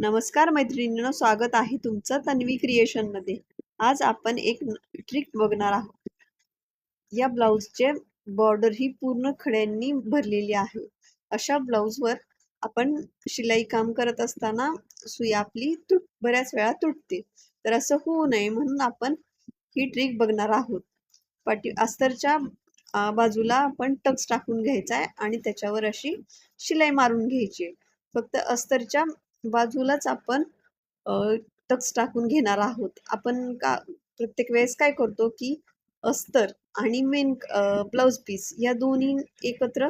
नमस्कार मैत्रिणींनो, स्वागत आहे तुमचं तन्वी क्रिएशन मध्ये. आज आपण एक ट्रिक बघणार आहोत. या ब्लाउजचे बॉर्डर ही पूर्ण खड्यांनी भरलेली आहे. अशा ब्लाउजवर आपण शिलाई काम करत असताना सुई आपली बऱ्याच वेळा तुटते. तर असं होऊ नये म्हणून आपण ही ट्रिक बघणार आहोत. अस्तरच्या बाजूला आपण टक्स टाकून घ्यायचा आहे आणि त्याच्यावर अशी शिलाई मारून घ्यायची. फक्त अस्तरच्या बाजूलाच आपण टक्स टाकून घेणार आहोत. आपण प्रत्येक वेळेस काय करतो की अस्तर आणि मेन ब्लाउज पीस या दोन्ही एकत्र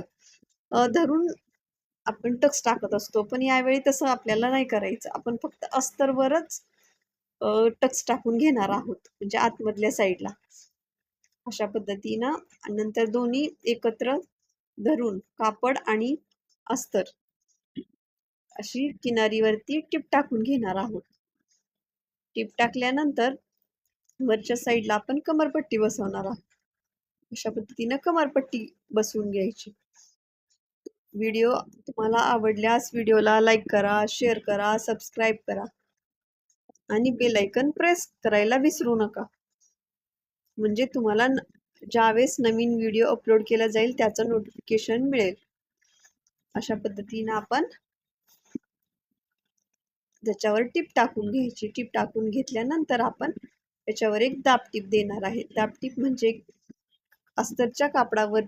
धरून आपण टक्स टाकत असतो, पण यावेळी तसं आपल्याला नाही करायचं. आपण फक्त अस्तरवरच टक्स टाकून घेणार आहोत, म्हणजे आतमधल्या साईडला अशा पद्धतीनं. नंतर दोन्ही एकत्र धरून कापड आणि अस्तर अशी किनारीवरती टिप टाकून घेणार आहोत. टिप टाकल्यानंतर वरच्या साईडला आपण कमरपट्टी बसवणार आहोत. अशा पद्धतीनं कमरपट्टी बसवून घ्यायची. व्हिडिओ तुम्हाला आवडल्यास व्हिडिओला लाईक करा, शेअर करा, सबस्क्राईब करा आणि बेल आयकन प्रेस करायला विसरू नका, म्हणजे तुम्हाला ज्यावेळेस नवीन व्हिडिओ अपलोड केला जाईल त्याचं नोटिफिकेशन मिळेल. अशा पद्धतीनं आपण त्याच्यावर टिप टाकून घ्यायची. टिप टाकून घेतल्यानंतर आपण त्याच्यावर एक दाबटीप देणार आहे. दाबटीप म्हणजे अस्तरच्या कापडावर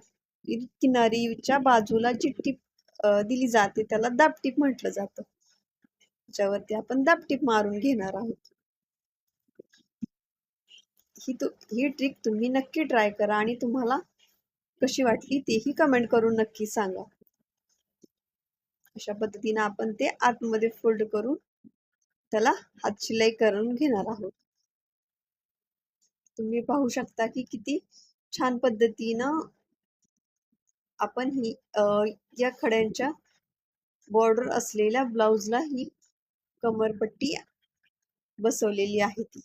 किनारीच्या बाजूला जी टिप दिली जाते त्याला दाबटीप म्हटलं जातं. त्याच्यावरती आपण दाबटीप मारून घेणार आहोत. ही ट्रिक तुम्ही नक्की ट्राय करा आणि तुम्हाला कशी वाटली तेही कमेंट करून नक्की सांगा. अशा पद्धतीने आपण ते आतमध्ये फोल्ड करून त्याला हात शिलाई करून घेणार आहोत. तुम्ही पाहू शकता की किती छान पद्धतीनं आपण ही या खड्यांच्या बॉर्डर असलेल्या ब्लाउजला ही कमरपट्टी बसवलेली आहे ती.